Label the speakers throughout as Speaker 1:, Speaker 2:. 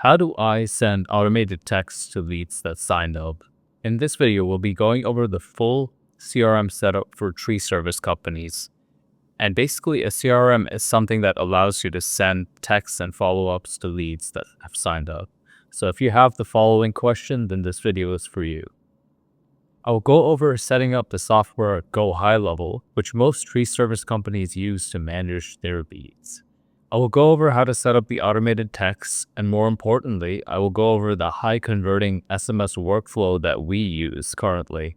Speaker 1: How do I send automated texts to leads that signed up? In this video, we'll be going over the full CRM setup for tree service companies. And basically, a CRM is something that allows you to send texts and follow-ups to leads that have signed up. So if you have the following question, then this video is for you. I will go over setting up the software at Go High Level, which most tree service companies use to manage their leads. I will go over how to set up the automated texts, and more importantly, I will go over the high converting SMS workflow that we use currently.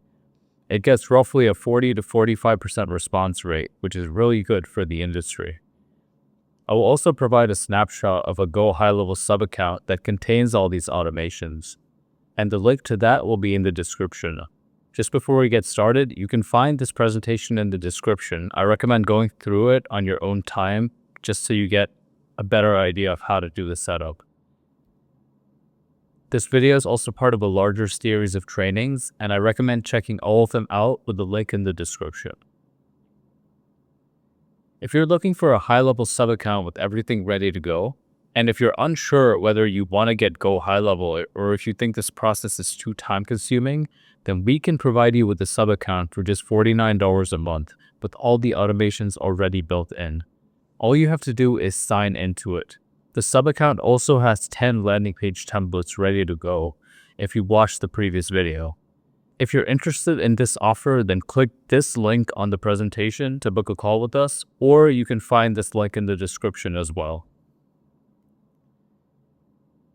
Speaker 1: It gets roughly a 40 to 45% response rate, which is really good for the industry. I will also provide a snapshot of a Go High Level sub-account that contains all these automations, and the link to that will be in the description. Just before we get started, you can find this presentation in the description. I recommend going through it on your own time, just so you get a better idea of how to do the setup. This video is also part of a larger series of trainings, and I recommend checking all of them out with the link in the description. If you're looking for a high-level sub-account with everything ready to go, and if you're unsure whether you want to get Go High Level or if you think this process is too time-consuming, then we can provide you with a sub-account for just $49 a month with all the automations already built in. All you have to do is sign into it. The sub-account also has 10 landing page templates ready to go if you watched the previous video. If you're interested in this offer, then click this link on the presentation to book a call with us, or you can find this link in the description as well.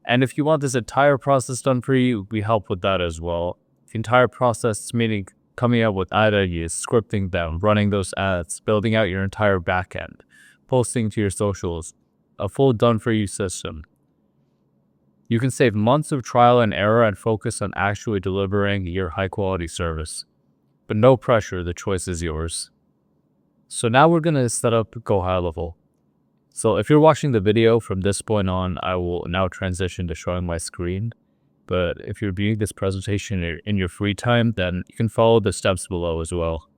Speaker 1: And if you want this entire process done for you, we help with that as well. The entire process, meaning coming up with ad ideas, scripting them, running those ads, building out your entire backend, posting to your socials, a full done-for-you system. You can save months of trial and error and focus on actually delivering your high-quality service. But no pressure, the choice is yours. So now we're going to set up Go High Level. So if you're watching the video from this point on, I will now transition to showing my screen. But if you're viewing this presentation in your free time, then you can follow the steps below as well.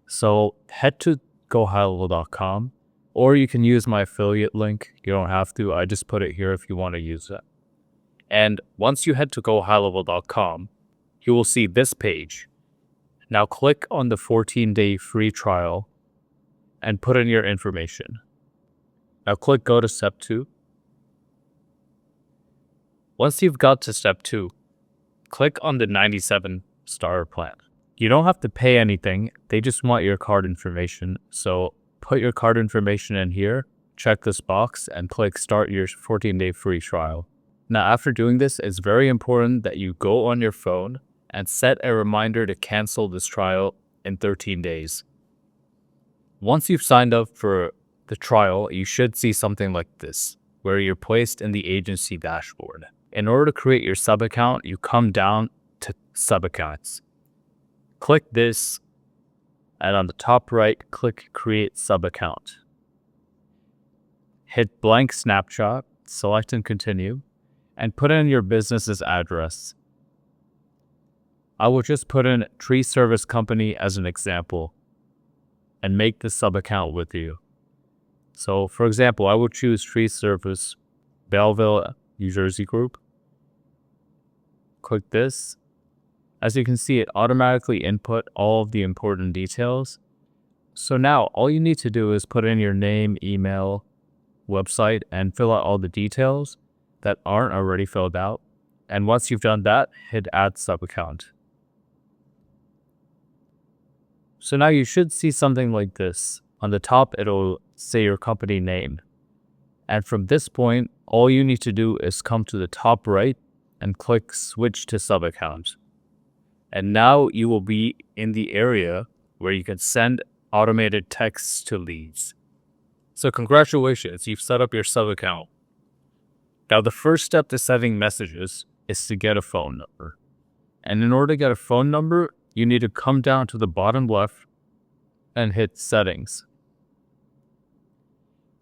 Speaker 1: So head to gohighlevel.com. Or you can use my affiliate link. You don't have to. I just put it here if you want to use it. And once you head to gohighlevel.com, you will see this page. Now click on the 14-day free trial and put in your information. Now click Go to Step 2. Once you've got to Step 2, click on the 97 starter plan. You don't have to pay anything. They just want your card information. So put your card information in here, check this box, and click Start your 14-day free trial. Now, after doing this, it's very important that you go on your phone and set a reminder to cancel this trial in 13 days. Once you've signed up for the trial, you should see something like this, where you're placed in the agency dashboard. In order to create your sub-account, you come down to Sub-Accounts. Click this, and on the top right, click Create Sub-Account. Hit Blank Snapshot, select and continue, and put in your business's address. I will just put in Tree Service Company as an example and make the sub-account with you. So, for example, I will choose Tree Service Belleville, New Jersey Group. Click this. As you can see, it automatically input all of the important details. So now all you need to do is put in your name, email, website, and fill out all the details that aren't already filled out. And once you've done that, hit Add Sub-Account. So now you should see something like this. On the top, it'll say your company name. And from this point, all you need to do is come to the top right and click Switch to Sub-Account. And now you will be in the area where you can send automated texts to leads. So congratulations, you've set up your sub-account. Now the first step to sending messages is to get a phone number. And in order to get a phone number, you need to come down to the bottom left and hit Settings.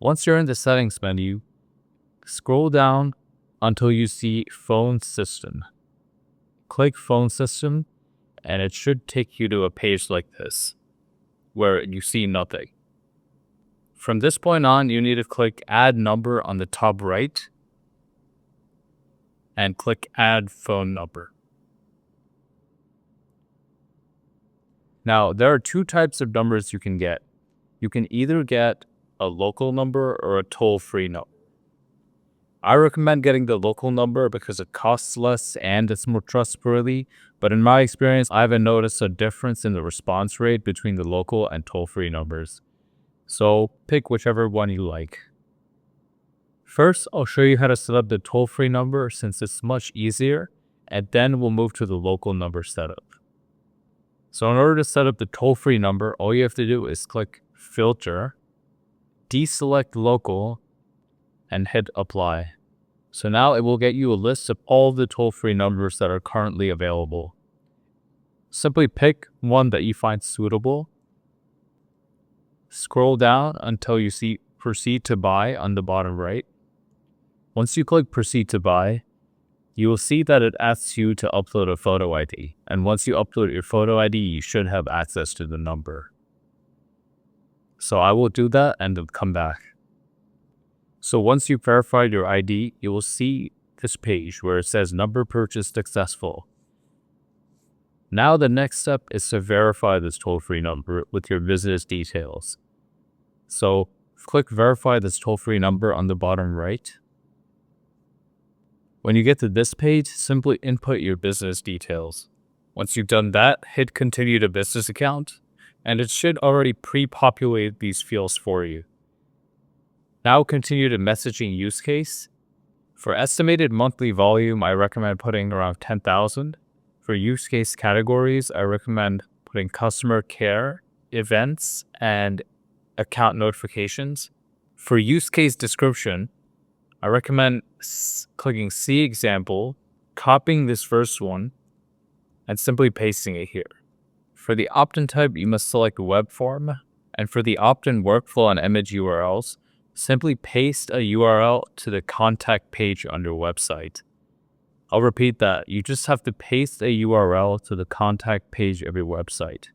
Speaker 1: Once you're in the Settings menu, scroll down until you see Phone System. Click Phone System, and it should take you to a page like this, where you see nothing. From this point on, you need to click Add Number on the top right, and click Add Phone Number. Now, there are two types of numbers you can get. You can either get a local number or a toll-free number. I recommend getting the local number because it costs less and it's more trustworthy, but in my experience, I haven't noticed a difference in the response rate between the local and toll-free numbers. So pick whichever one you like. First, I'll show you how to set up the toll-free number since it's much easier, and then we'll move to the local number setup. So in order to set up the toll-free number, all you have to do is click Filter, deselect Local, and hit Apply. So now it will get you a list of all the toll-free numbers that are currently available. Simply pick one that you find suitable. Scroll down until you see Proceed to Buy on the bottom right. Once you click Proceed to Buy, you will see that it asks you to upload a photo ID. And once you upload your photo ID, you should have access to the number. So I will do that and then come back. So once you've verified your ID, you will see this page where it says number purchase successful. Now the next step is to verify this toll-free number with your business details. So click Verify this toll-free number on the bottom right. When you get to this page, simply input your business details. Once you've done that, hit Continue to Business Account, and it should already pre-populate these fields for you. Now continue to Messaging Use Case. For estimated monthly volume, I recommend putting around 10,000. For use case categories, I recommend putting customer care, events, and account notifications. For use case description, I recommend clicking See Example, copying this first one, and simply pasting it here. For the opt-in type, you must select web form, and for the opt-in workflow and image URLs, simply paste a URL to the contact page on your website. I'll repeat that. You just have to paste a URL to the contact page of your website.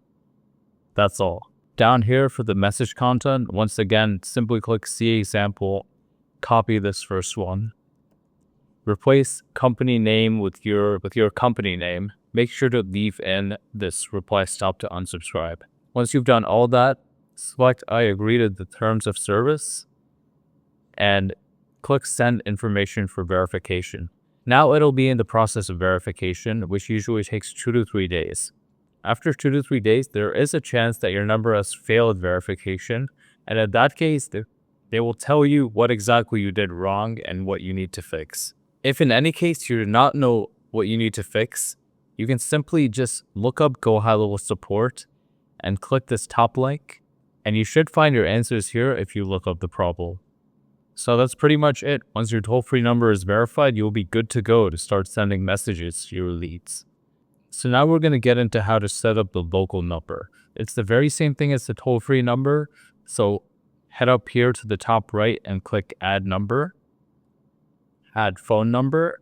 Speaker 1: That's all. Down here for the message content, once again, simply click See Example, copy this first one. Replace company name with your company name. Make sure to leave in this reply stop to unsubscribe. Once you've done all that, select I agree to the terms of service and click Send Information for verification. Now it'll be in the process of verification, which usually takes 2 to 3 days. After 2 to 3 days, there is a chance that your number has failed verification, and in that case, they will tell you what exactly you did wrong and what you need to fix. If in any case you do not know what you need to fix, you can simply just look up Go High Level Support and click this top link, and you should find your answers here if you look up the problem. So that's pretty much it. Once your toll-free number is verified, you'll be good to go to start sending messages to your leads. So now we're going to get into how to set up the local number. It's the very same thing as the toll-free number. So head up here to the top right and click Add Number, Add Phone Number.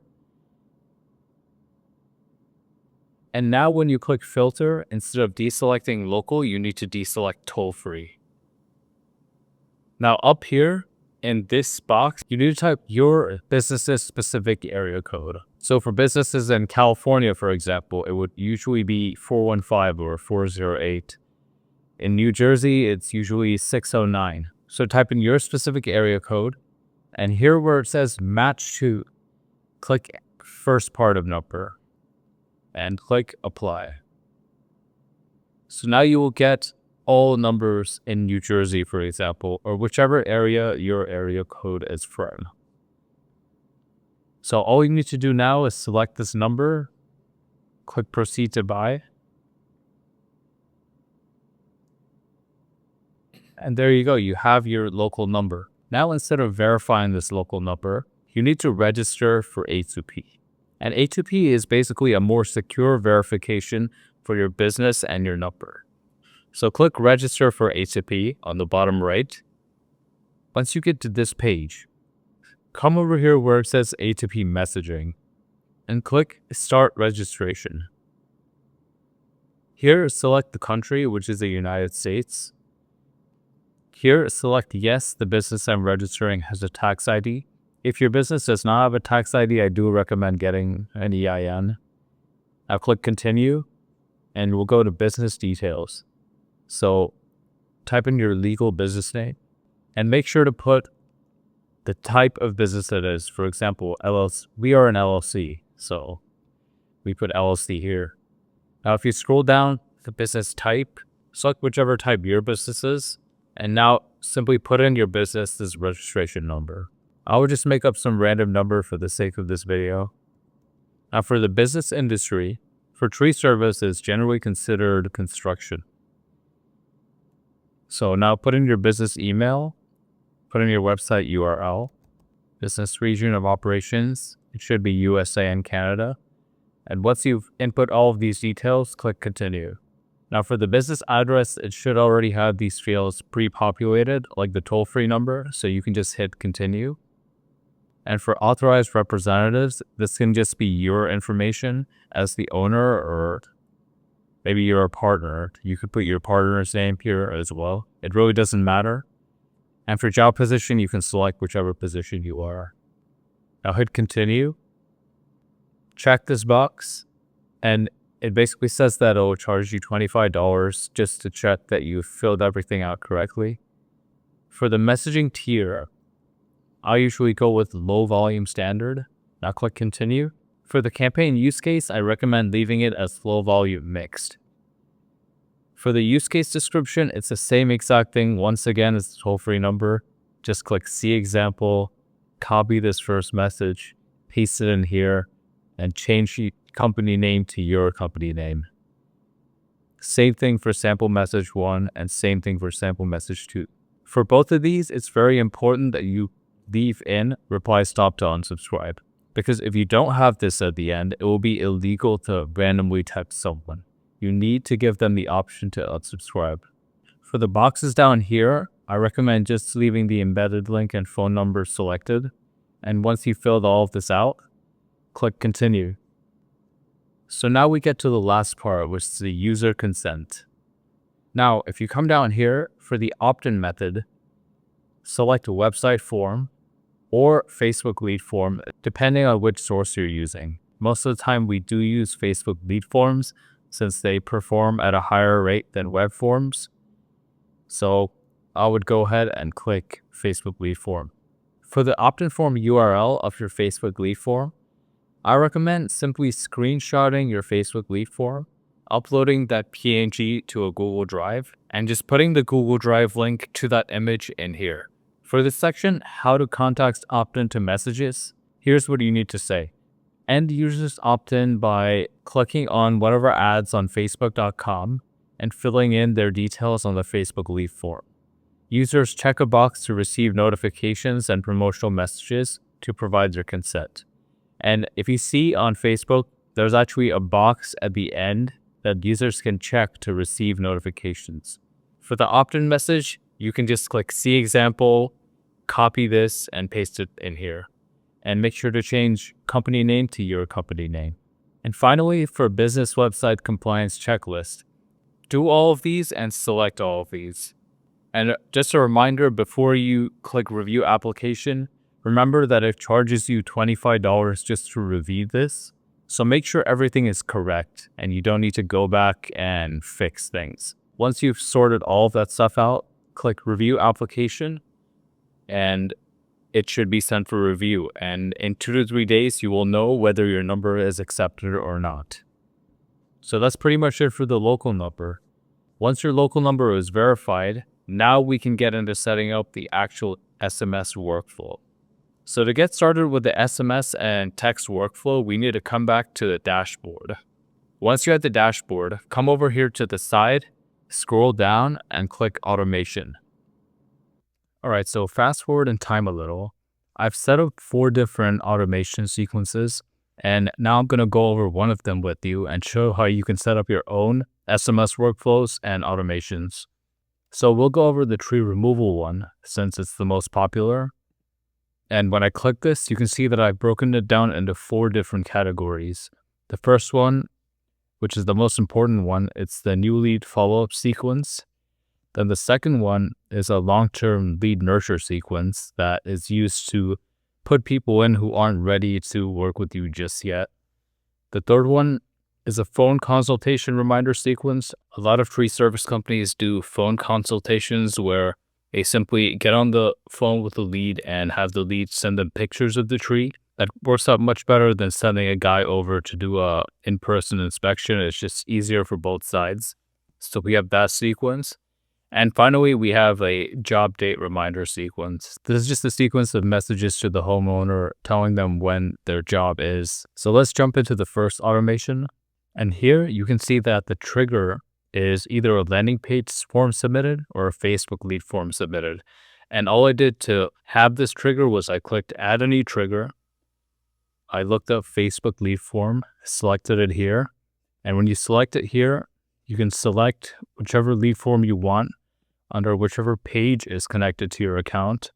Speaker 1: And now when you click Filter, instead of deselecting local, you need to deselect toll-free. Now up here, in this box, you need to type your business's specific area code. So for businesses in California, for example, it would usually be 415 or 408. In New Jersey, it's usually 609. So type in your specific area code, and here where it says Match to, click first part of number, and click Apply. So now you will get all numbers in New Jersey, for example, or whichever area your area code is from. So all you need to do now is select this number, click Proceed to Buy, and there you go, you have your local number. Now instead of verifying this local number, you need to register for A2P. And A2P is basically a more secure verification for your business and your number. So click Register for A2P on the bottom right. Once you get to this page, come over here where it says A2P Messaging and click Start Registration. Here, select the country, which is the United States. Here, select Yes, the business I'm registering has a tax ID. If your business does not have a tax ID, I do recommend getting an EIN. Now click continue and we'll go to business details. So type in your legal business name and make sure to put the type of business it is. For example, LLC. We are an LLC, so we put LLC here. Now if you scroll down the business type, select whichever type your business is, and now simply put in your business's registration number. I will just make up some random number for the sake of this video. Now for the business industry, for tree service is generally considered construction. So now put in your business email, put in your website URL, business region of operations, it should be USA and Canada. And once you've input all of these details, click continue. Now for the business address, it should already have these fields pre-populated, like the toll-free number, so you can just hit continue. And for authorized representatives, this can just be your information as the owner, or maybe you're a partner. You could put your partner's name here as well. It really doesn't matter. And for job position, you can select whichever position you are. Now hit continue. Check this box, and it basically says that it will charge you $25 just to check that you filled everything out correctly. For the messaging tier, I usually go with low volume standard. Now click continue. For the campaign use case, I recommend leaving it as low volume mixed. For the use case description, it's the same exact thing once again as the toll-free number. Just click see example, copy this first message, paste it in here, and change the company name to your company name. Same thing for sample message 1 and same thing for sample message 2. For both of these, it's very important that you leave in reply stop to unsubscribe, because if you don't have this at the end, it will be illegal to randomly text someone. You need to give them the option to unsubscribe. For the boxes down here, I recommend just leaving the embedded link and phone number selected. And once you filled all of this out, click continue. So now we get to the last part, which is the user consent. Now, if you come down here for the opt-in method, select a website form or Facebook lead form, depending on which source you're using. Most of the time we do use Facebook lead forms since they perform at a higher rate than web forms. So I would go ahead and click Facebook lead form. For the opt-in form URL of your Facebook lead form, I recommend simply screenshotting your Facebook lead form, uploading that PNG to a Google Drive, and just putting the Google Drive link to that image in here. For this section, how to contact opt-in to messages, here's what you need to say. End users opt in by clicking on whatever ads on facebook.com and filling in their details on the Facebook lead form. Users check a box to receive notifications and promotional messages to provide their consent. And if you see on Facebook, there's actually a box at the end that users can check to receive notifications. For the opt-in message, you can just click see example, copy this, and paste it in here. And make sure to change company name to your company name. And finally, for business website compliance checklist, do all of these and select all of these. And just a reminder, before you click review application, remember that it charges you $25 just to review this. So make sure everything is correct and you don't need to go back and fix things. Once you've sorted all of that stuff out, click review application and it should be sent for review. And in 2 to 3 days, you will know whether your number is accepted or not. So that's pretty much it for the local number. Once your local number is verified, now we can get into setting up the actual SMS workflow. So to get started with the SMS and text workflow, we need to come back to the dashboard. Once you're at the dashboard, come over here to the side, scroll down, and click automation. Alright, so fast forward in time a little. I've set up 4 different automation sequences, and now I'm going to go over one of them with you and show how you can set up your own SMS workflows and automations. So we'll go over the tree removal one since it's the most popular. And when I click this, you can see that I've broken it down into 4 different categories. The first one, which is the most important one, it's the new lead follow-up sequence. Then the second one is a long-term lead nurture sequence that is used to put people in who aren't ready to work with you just yet. The third one is a phone consultation reminder sequence. A lot of tree service companies do phone consultations where they simply get on the phone with the lead and have the lead send them pictures of the tree. That works out much better than sending a guy over to do a in-person inspection. It's just easier for both sides. So we have that sequence. And finally, we have a job date reminder sequence. This is just a sequence of messages to the homeowner telling them when their job is. So let's jump into the first automation. And here you can see that the trigger is either a landing page form submitted or a Facebook lead form submitted. And all I did to have this trigger was I clicked add a new trigger. I looked up Facebook lead form, selected it here. And when you select it here, you can select whichever lead form you want under whichever page is connected to your account,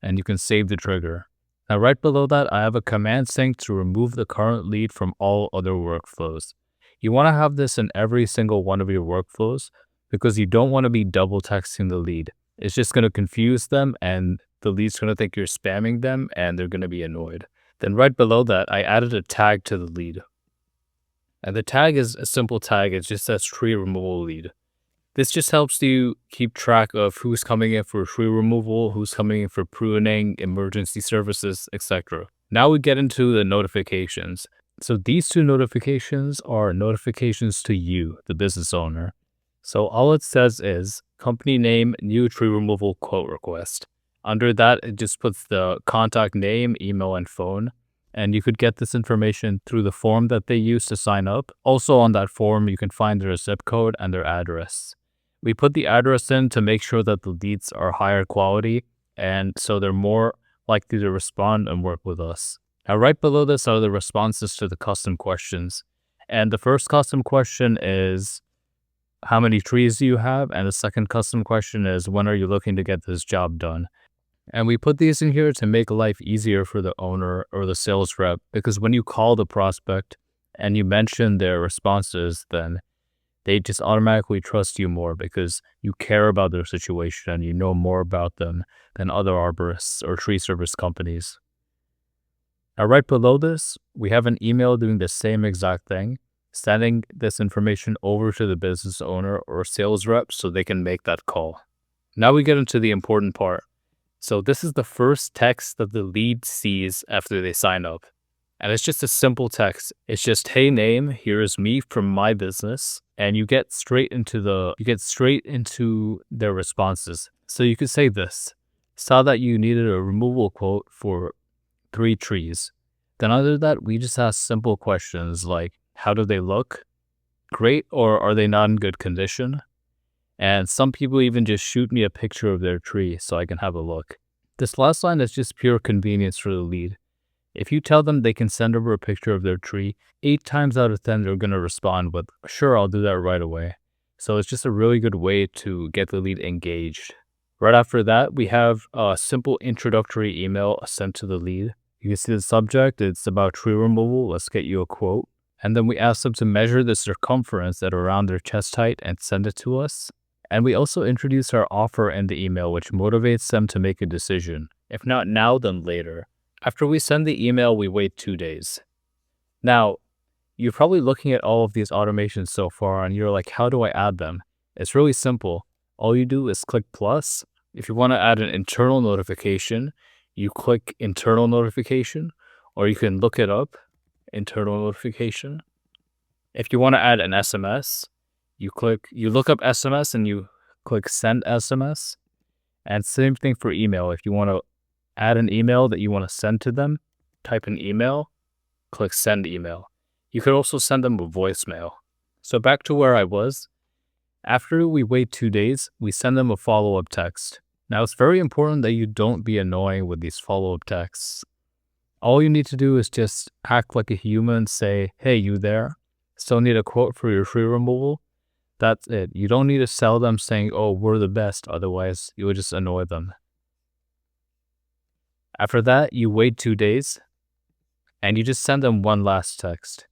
Speaker 1: and you can save the trigger. Now, right below that, I have a command sync to remove the current lead from all other workflows. You want to have this in every single one of your workflows because you don't want to be double texting the lead. It's just going to confuse them and the lead's going to think you're spamming them and they're going to be annoyed. Then right below that, I added a tag to the lead. And the tag is a simple tag. It just says tree removal lead. This just helps you keep track of who's coming in for tree removal, who's coming in for pruning, emergency services, etc. Now we get into the notifications. So these two notifications are notifications to you, the business owner. So all it says is company name, new tree removal quote request. Under that, it just puts the contact name, email, and phone. And you could get this information through the form that they use to sign up. Also on that form, you can find their zip code and their address. We put the address in to make sure that the leads are higher quality, and so they're more likely to respond and work with us. Now, right below this are the responses to the custom questions. And the first custom question is, how many trees do you have? And the second custom question is, when are you looking to get this job done? And we put these in here to make life easier for the owner or the sales rep, because when you call the prospect and you mention their responses, then they just automatically trust you more because you care about their situation and you know more about them than other arborists or tree service companies. Now, right below this, we have an email doing the same exact thing, sending this information over to the business owner or sales rep so they can make that call. Now we get into the important part. So this is the first text that the lead sees after they sign up. And it's just a simple text. It's just, hey name, here is me from my business. And you get straight into their responses. So you could say this: saw that you needed a removal quote for 3 trees. Then under that, we just ask simple questions like, how do they look? Great, or are they not in good condition? And some people even just shoot me a picture of their tree so I can have a look. This last line is just pure convenience for the lead. If you tell them they can send over a picture of their tree, 8 times out of 10, they're going to respond with, sure, I'll do that right away. So it's just a really good way to get the lead engaged. Right after that, we have a simple introductory email sent to the lead. You can see the subject, it's about tree removal, let's get you a quote. And then we ask them to measure the circumference at around their chest height and send it to us. And we also introduce our offer in the email, which motivates them to make a decision. If not now, then later. After we send the email, we wait 2 days. Now, you're probably looking at all of these automations so far and you're like, how do I add them? It's really simple. All you do is click plus. If you want to add an internal notification, you click internal notification, or you can look it up, internal notification. If you want to add an SMS, you look up SMS and you click send SMS. And same thing for email. If you want to add an email that you want to send to them, type an email, click send email. You could also send them a voicemail. So back to where I was. After we wait 2 days, we send them a follow-up text. Now, it's very important that you don't be annoying with these follow-up texts. All you need to do is just act like a human, say, hey, you there? Still need a quote for your tree removal? That's it. You don't need to sell them saying, oh, we're the best. Otherwise, you would just annoy them. After that, you wait 2 days and you just send them one last text.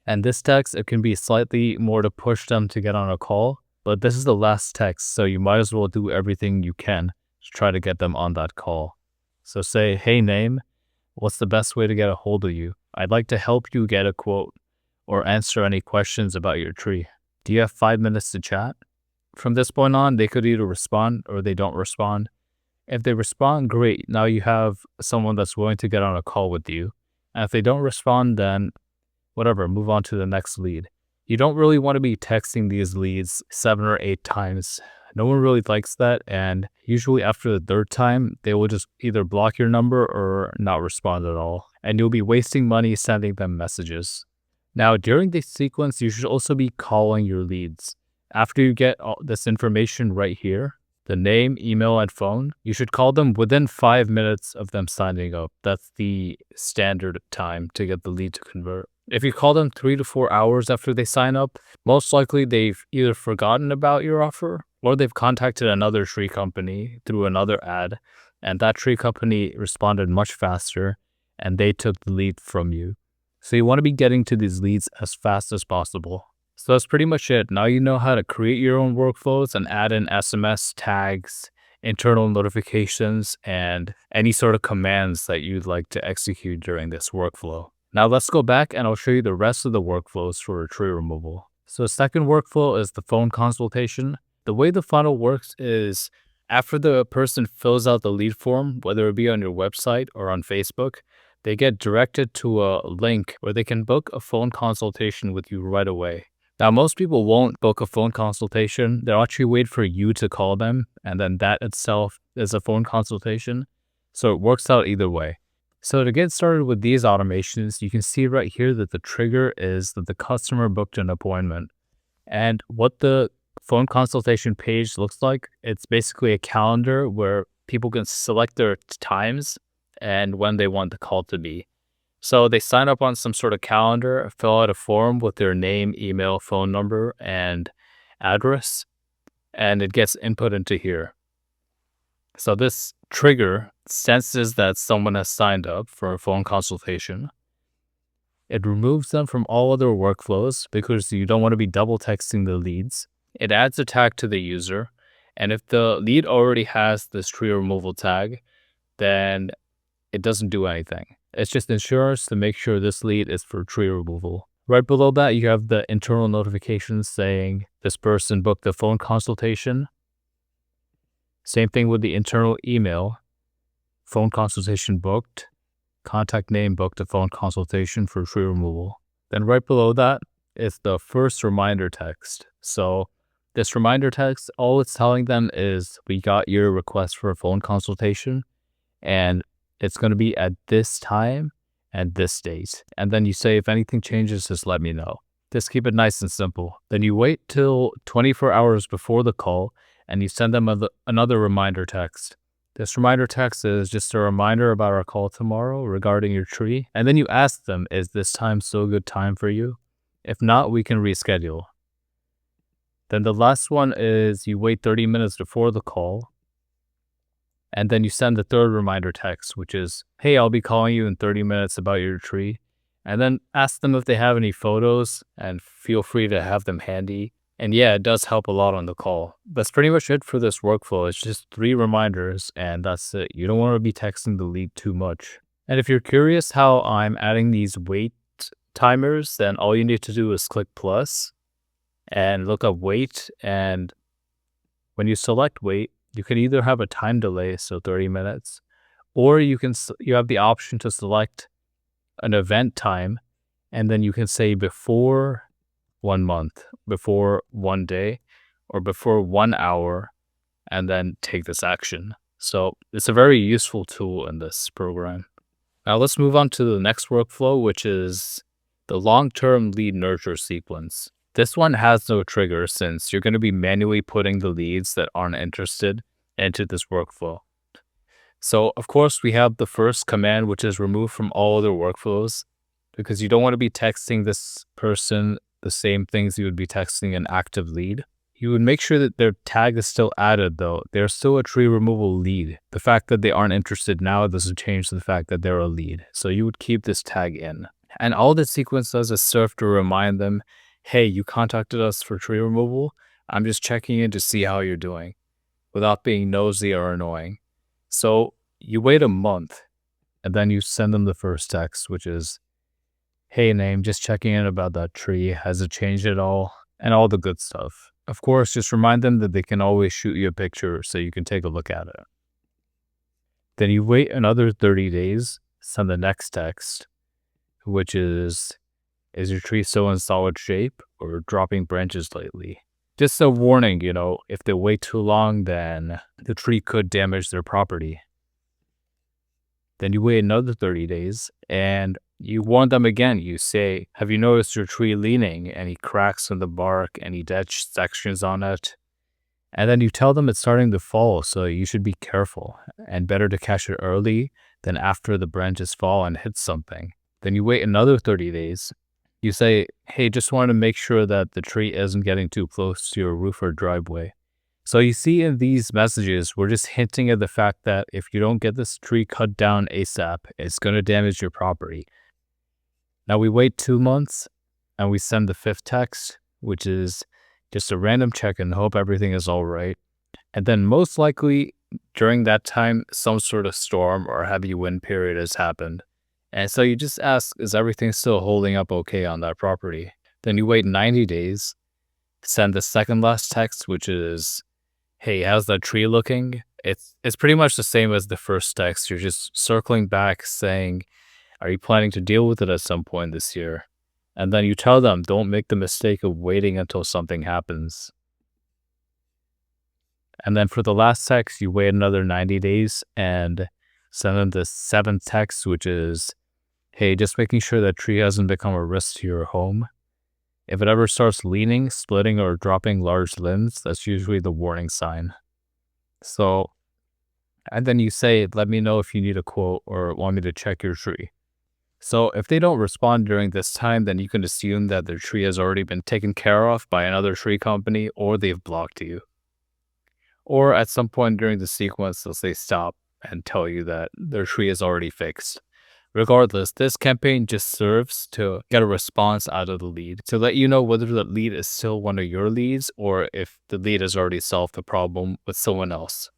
Speaker 1: And this text, it can be slightly more to push them to get on a call, but this is the last text, so you might as well do everything you can to try to get them on that call. So say, hey, name, what's the best way to get a hold of you? I'd like to help you get a quote or answer any questions about your tree. Do you have 5 minutes to chat? From this point on, they could either respond or they don't respond. If they respond, great. Now you have someone that's willing to get on a call with you. And if they don't respond, then whatever, move on to the next lead. You don't really want to be texting these leads 7 or 8 times. No one really likes that. And usually after the third time, they will just either block your number or not respond at all. And you'll be wasting money sending them messages. Now, during this sequence, you should also be calling your leads. After you get all this information right here, the name, email, and phone, you should call them within 5 minutes of them signing up. That's the standard time to get the lead to convert. If you call them 3 to 4 hours after they sign up, most likely they've either forgotten about your offer or they've contacted another tree company through another ad, and that tree company responded much faster and they took the lead from you. So you want to be getting to these leads as fast as possible. So that's pretty much it. Now you know how to create your own workflows and add in SMS tags, internal notifications, and any sort of commands that you'd like to execute during this workflow. Now let's go back and I'll show you the rest of the workflows for tree removal. So the second workflow is the phone consultation. The way the funnel works is after the person fills out the lead form, whether it be on your website or on Facebook, they get directed to a link where they can book a phone consultation with you right away. Now, most people won't book a phone consultation. They'll actually wait for you to call them, and then that itself is a phone consultation. So it works out either way. So to get started with these automations, you can see right here that the trigger is that the customer booked an appointment. And what the phone consultation page looks like, it's basically a calendar where people can select their times and when they want the call to be. So they sign up on some sort of calendar, fill out a form with their name, email, phone number, and address, and it gets input into here. So this trigger senses that someone has signed up for a phone consultation. It removes them from all other workflows because you don't want to be double texting the leads. It adds a tag to the user, and if the lead already has this tree removal tag, then it doesn't do anything. It's just insurance to make sure this lead is for tree removal. Right below that, you have the internal notifications saying this person booked a phone consultation. Same thing with the internal email. Phone consultation booked. Contact name booked a phone consultation for tree removal. Then right below that is the first reminder text. So this reminder text, all it's telling them is we got your request for a phone consultation and it's going to be at this time and this date. And then you say, if anything changes, just let me know. Just keep it nice and simple. Then you wait till 24 hours before the call and you send them another reminder text. This reminder text is just a reminder about our call tomorrow regarding your tree. And then you ask them, is this time still a good time for you? If not, we can reschedule. Then the last one is you wait 30 minutes before the call. And then you send the third reminder text, which is, hey, I'll be calling you in 30 minutes about your tree. And then ask them if they have any photos and feel free to have them handy. And yeah, it does help a lot on the call. That's pretty much it for this workflow. It's just 3 reminders and that's it. You don't want to be texting the lead too much. And if you're curious how I'm adding these wait timers, then all you need to do is click plus and look up wait. And when you select wait, you can either have a time delay, so 30 minutes, or you have the option to select an event time, and then you can say before 1 month, before 1 day, or before 1 hour, and then take this action. So it's a very useful tool in this program. Now let's move on to the next workflow, which is the long-term lead nurture sequence. This one has no trigger since you're going to be manually putting the leads that aren't interested into this workflow. So of course we have the first command, which is remove from all other workflows, because you don't want to be texting this person the same things you would be texting an active lead. You would make sure that their tag is still added though. They're still a tree removal lead. The fact that they aren't interested now doesn't change the fact that they're a lead. So you would keep this tag in. And all this sequence does is serve to remind them, hey, you contacted us for tree removal. I'm just checking in to see how you're doing without being nosy or annoying. So You wait a month, and then you send them the first text, which is, "Hey, name, just checking in about that tree. Has it changed at all?" And all the good stuff. Of course, just remind them that they can always shoot you a picture so you can take a look at it. Then you wait another 30 days, send the next text, which is your tree still in solid shape or dropping branches lately? Just a warning, if they wait too long, then the tree could damage their property. Then you wait another 30 days and you warn them again. You say, "Have you noticed your tree leaning? Any cracks in the bark, any dead sections on it?" And then you tell them it's starting to fall, so you should be careful and better to catch it early than after the branches fall and hit something. Then you wait another 30 days. You say, "Hey, just want to make sure that the tree isn't getting too close to your roof or driveway." So you see in these messages, we're just hinting at the fact that if you don't get this tree cut down ASAP, it's going to damage your property. Now we wait 2 months and we send the fifth text, which is just a random check and hope everything is all right. And then most likely during that time, some sort of storm or heavy wind period has happened. And so you just ask, is everything still holding up okay on that property? Then you wait 90 days, send the second last text, which is, "Hey, how's that tree looking?" It's pretty much the same as the first text. You're just circling back saying, are you planning to deal with it at some point this year? And then you tell them, don't make the mistake of waiting until something happens. And then for the last text, you wait another 90 days and send them the seventh text, which is, "Hey, just making sure that tree hasn't become a risk to your home. If it ever starts leaning, splitting, or dropping large limbs, that's usually the warning sign." So, and then you say, "Let me know if you need a quote or want me to check your tree." So if they don't respond during this time, then you can assume that their tree has already been taken care of by another tree company or they've blocked you. Or at some point during the sequence, they'll say stop and tell you that their tree is already fixed. Regardless, this campaign just serves to get a response out of the lead, to let you know whether the lead is still one of your leads or if the lead has already solved the problem with someone else.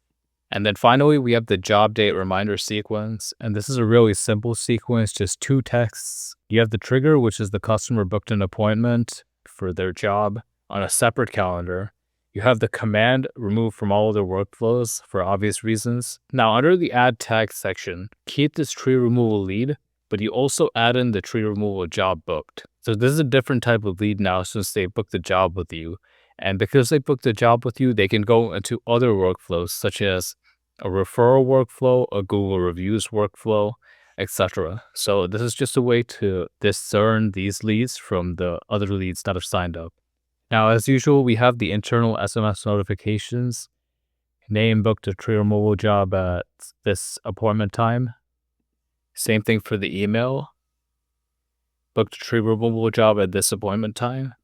Speaker 1: And then finally, we have the job date reminder sequence. And this is a really simple sequence, just 2 texts. You have the trigger, which is the customer booked an appointment for their job on a separate calendar. You have the command remove from all other workflows for obvious reasons. Now, under the add tag section, keep this tree removal lead, but you also add in the tree removal job booked. So this is a different type of lead now since they booked the job with you. And because they booked a job with you, they can go into other workflows such as a referral workflow, a Google reviews workflow, etc. So this is just a way to discern these leads from the other leads that have signed up. Now, as usual, we have the internal SMS notifications. Name booked a tree removal job at this appointment time. Same thing for the email. Booked a tree removal job at this appointment time.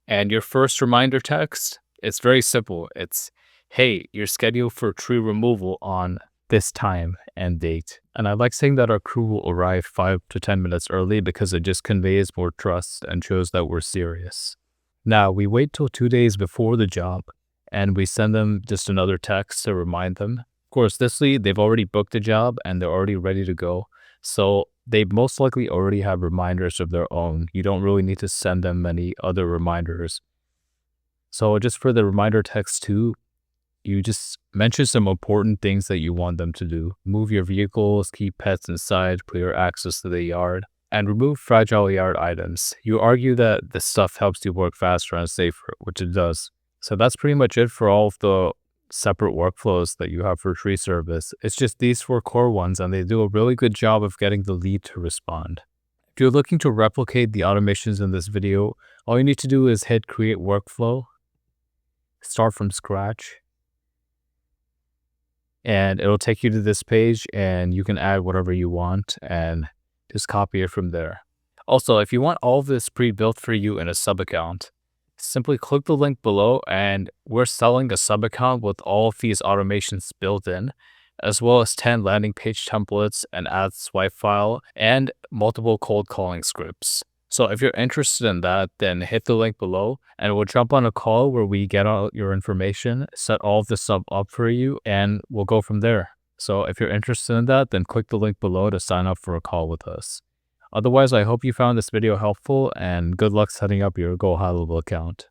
Speaker 1: And your first reminder text, it's very simple. It's, "Hey, you're scheduled for tree removal on this time and date." And I like saying that our crew will arrive 5 to 10 minutes early because it just conveys more trust and shows that we're serious. Now, we wait till 2 days before the job and we send them just another text to remind them. Of course, this lead, they've already booked the job and they're already ready to go. So they most likely already have reminders of their own. You don't really need to send them many other reminders. So just for the reminder text too, you just mention some important things that you want them to do. Move your vehicles, keep pets inside, clear access to the yard, and remove fragile yard items. You argue that this stuff helps you work faster and safer, which it does. So that's pretty much it for all of the separate workflows that you have for tree service. It's just these 4 core ones, and they do a really good job of getting the lead to respond. If you're looking to replicate the automations in this video, all you need to do is hit create workflow, start from scratch, and it'll take you to this page and you can add whatever you want and just copy it from there. Also, if you want all of this pre-built for you in a sub account, simply click the link below and we're selling a sub account with all of these automations built in, as well as 10 landing page templates, an ad swipe file, and multiple cold calling scripts. So if you're interested in that, then hit the link below and we'll jump on a call where we get all your information, set all of this stuff up for you, and we'll go from there. So if you're interested in that, then click the link below to sign up for a call with us. Otherwise, I hope you found this video helpful and good luck setting up your Go High Level account.